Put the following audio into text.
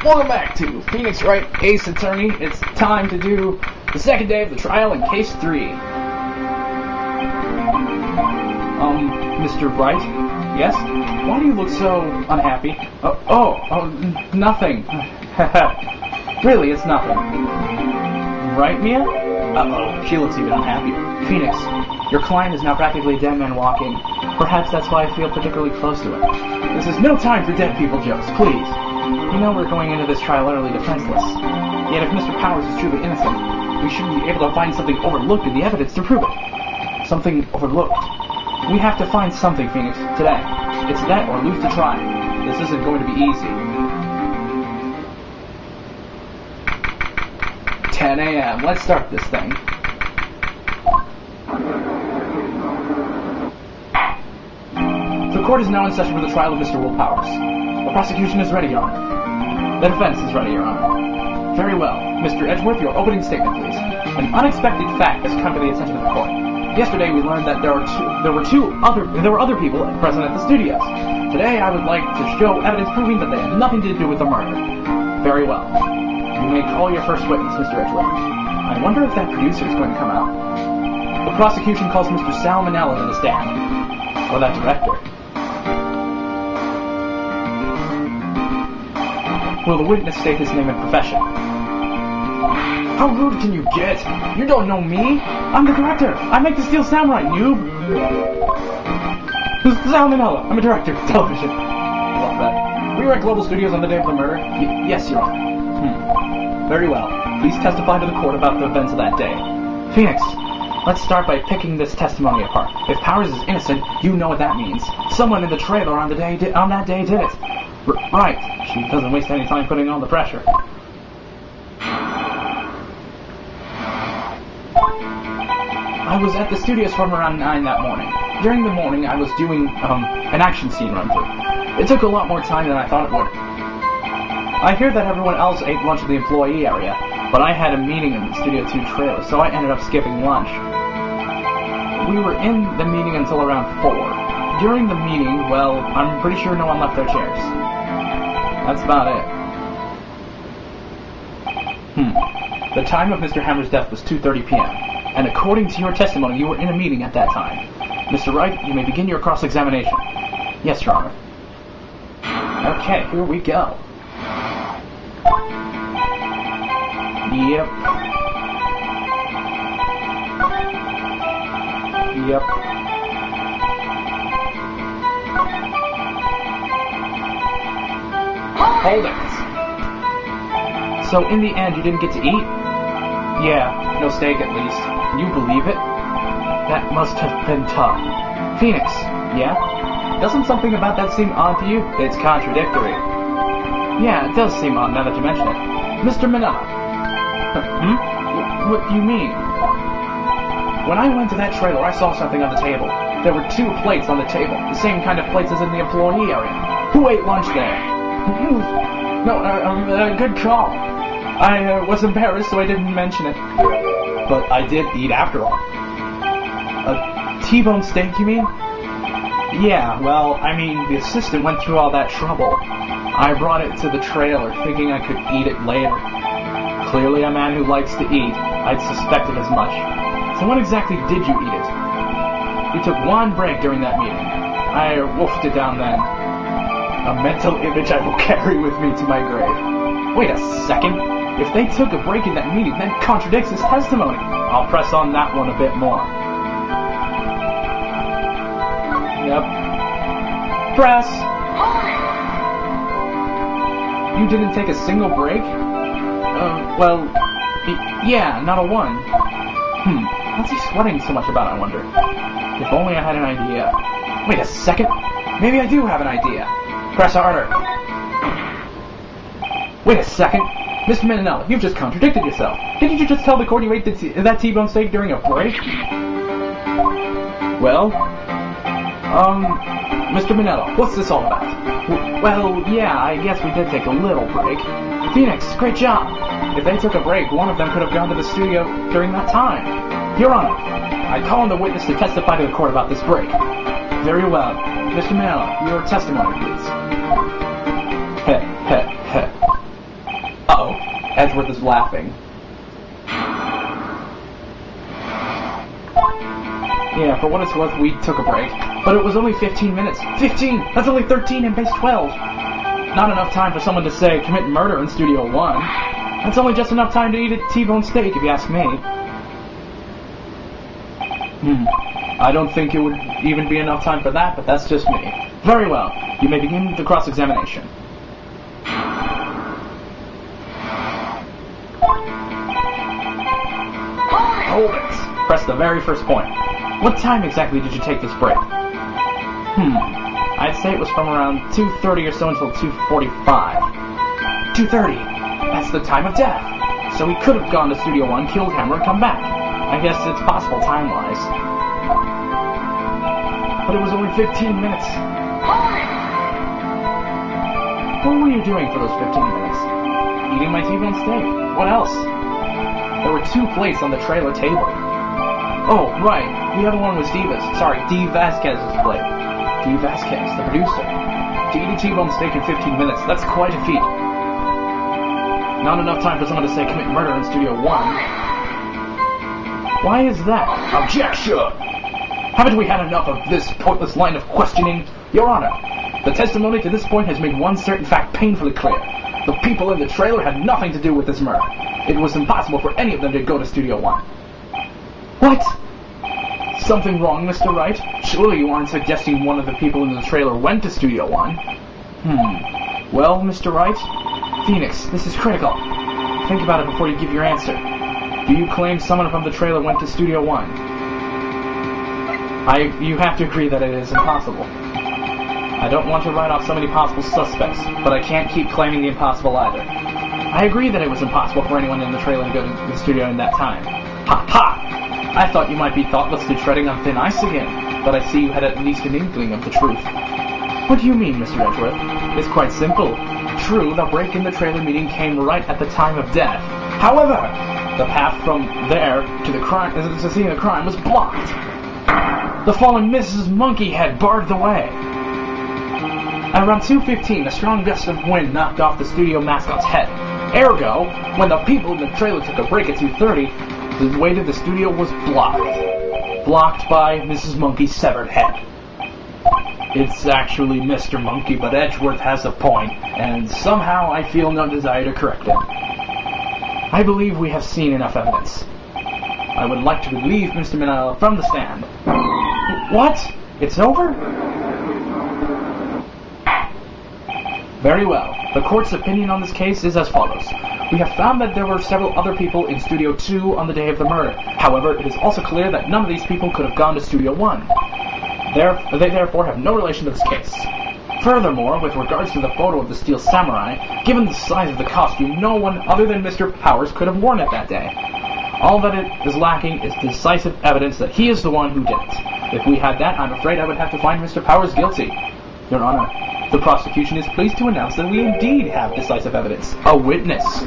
Welcome back to Phoenix Wright, Ace Attorney. It's time to do the second day of the trial in Case 3. Mr. Wright? Yes? Why do you look so unhappy? Nothing. Really, it's nothing. Right, Mia? Uh-oh, she looks even unhappier. Phoenix, your client is now practically a dead man walking. Perhaps that's why I feel particularly close to him. This is no time for dead people jokes, please. You know we're going into this trial utterly defenseless. Yet if Mr. Powers is truly innocent, we should be able to find something overlooked in the evidence to prove it. Something overlooked. We have to find something, Phoenix, today. It's that or lose the trial. This isn't going to be easy. 10 a.m. Let's start this thing. The court is now in session for the trial of Mr. Will Powers. The prosecution is ready, Your Honor. The defense is ready, Your Honor. Very well. Mr. Edgeworth, your opening statement, please. An unexpected fact has come to the attention of the court. Yesterday we learned that there were other people present at the studios. Today I would like to show evidence proving that they had nothing to do with the murder. Very well. You may call your first witness, Mr. Edgeworth. I wonder if that producer is going to come out. The prosecution calls Mr. Salmonella to the stand. Or that director. Will the witness state his name and profession? How rude can you get? You don't know me? I'm the director. I make the steel sound right, noob. Who's Salmonella? I'm a director of television. Love that. Were you at Global Studios on the day of the murder? Yes, Your Honor. Very well. Please testify to the court about the events of that day. Phoenix, let's start by picking this testimony apart. If Powers is innocent, you know what that means. Someone in the trailer on that day did it. Right. She doesn't waste any time putting on the pressure. I was at the studios from around 9 that morning. During the morning, I was doing an action scene run-through. It took a lot more time than I thought it would. I hear that everyone else ate lunch in the employee area, but I had a meeting in the Studio 2 trailer, so I ended up skipping lunch. We were in the meeting until around 4. During the meeting, well, I'm pretty sure no one left their chairs. That's about it. The time of Mr. Hammer's death was 2:30 p.m., and according to your testimony, you were in a meeting at that time. Mr. Wright, you may begin your cross-examination. Yes, Your Honor. Okay, here we go. Yep. Hold it. So in the end, you didn't get to eat? Yeah, no steak at least. Can you believe it? That must have been tough. Phoenix, yeah? Doesn't something about that seem odd to you? It's contradictory. Yeah, it does seem odd now that you mention it. Mr. Manila. What do you mean? When I went to that trailer, I saw something on the table. There were 2 plates on the table, the same kind of plates as in the employee area. Who ate lunch there? No, good call. I was embarrassed, so I didn't mention it. But I did eat after all. A T-bone steak, you mean? Yeah, well, I mean, the assistant went through all that trouble. I brought it to the trailer, thinking I could eat it later. Clearly a man who likes to eat. I'd suspected as much. So when exactly did you eat it? We took 1 break during that meeting. I wolfed it down then. A mental image I will carry with me to my grave. Wait a second. If they took a break in that meeting, that contradicts his testimony. I'll press on that one a bit more. Yep. Press! You didn't take a single break? Well, yeah, not a one. What's he sweating so much about, I wonder? If only I had an idea. Wait a second. Maybe I do have an idea. Press harder. Wait a second. Mr. Manila, you've just contradicted yourself. Didn't you just tell the court you ate that T-bone steak during a break? Well, Mr. Manila, what's this all about? Well, yeah, I guess we did take a little break. Phoenix, great job. If they took a break, one of them could have gone to the studio during that time. Your Honor, I call on the witness to testify to the court about this break. Very well. Mr. Manila, your testimony, please. laughing. Yeah, for what it's worth, we took a break. But it was only 15 minutes. 15! That's only 13 in base 12! Not enough time for someone to say, commit murder in Studio 1. That's only just enough time to eat a T-bone steak, if you ask me. I don't think it would even be enough time for that, but that's just me. Very well. You may begin the cross-examination. Hold it. Press the very first point. What time exactly did you take this break? I'd say it was from around 2:30 or so until 2:45. 2:30. That's the time of death. So he could have gone to Studio 1, killed Hammer, and come back. I guess it's possible time-wise. But it was only 15 minutes. What were you doing for those 15 minutes? Eating my T-bone steak. What else? There were 2 plates on the trailer table. Oh, right. The other one was D Vasquez's plate. D Vasquez, the producer. To eat a T-bone steak in 15 minutes, that's quite a feat. Not enough time for someone to say commit murder in Studio 1. Why is that? Objection! Haven't we had enough of this pointless line of questioning? Your Honor, the testimony to this point has made one certain fact painfully clear. The people in the trailer had nothing to do with this murder. It was impossible for any of them to go to Studio 1. What? Something wrong, Mr. Wright? Surely you aren't suggesting one of the people in the trailer went to Studio 1? Well, Mr. Wright? Phoenix, this is critical. Think about it before you give your answer. Do you claim someone from the trailer went to Studio 1? You have to agree that it is impossible. I don't want to write off so many possible suspects, but I can't keep claiming the impossible either. I agree that it was impossible for anyone in the trailer to go to the studio in that time. Ha ha! I thought you might be thoughtlessly treading on thin ice again, but I see you had at least an inkling of the truth. What do you mean, Mr. Edgeworth? It's quite simple. True, the break in the trailer meeting came right at the time of death. However, the path from there to the scene of the crime was blocked. The fallen Mrs. Monkeyhead barred the way. At around 2:15, a strong gust of wind knocked off the studio mascot's head. Ergo, when the people in the trailer took a break at 2:30, the way to the studio was blocked. Blocked by Mrs. Monkey's severed head. It's actually Mr. Monkey, but Edgeworth has a point, and somehow I feel no desire to correct him. I believe we have seen enough evidence. I would like to relieve Mr. Minella from the stand. What? It's over? Very well. The court's opinion on this case is as follows. We have found that there were several other people in Studio 2 on the day of the murder. However, it is also clear that none of these people could have gone to Studio 1. They therefore have no relation to this case. Furthermore, with regards to the photo of the Steel Samurai, given the size of the costume, no one other than Mr. Powers could have worn it that day. All that it is lacking is decisive evidence that he is the one who did it. If we had that, I'm afraid I would have to find Mr. Powers guilty. Your Honor, the prosecution is pleased to announce that we indeed have decisive evidence. A witness.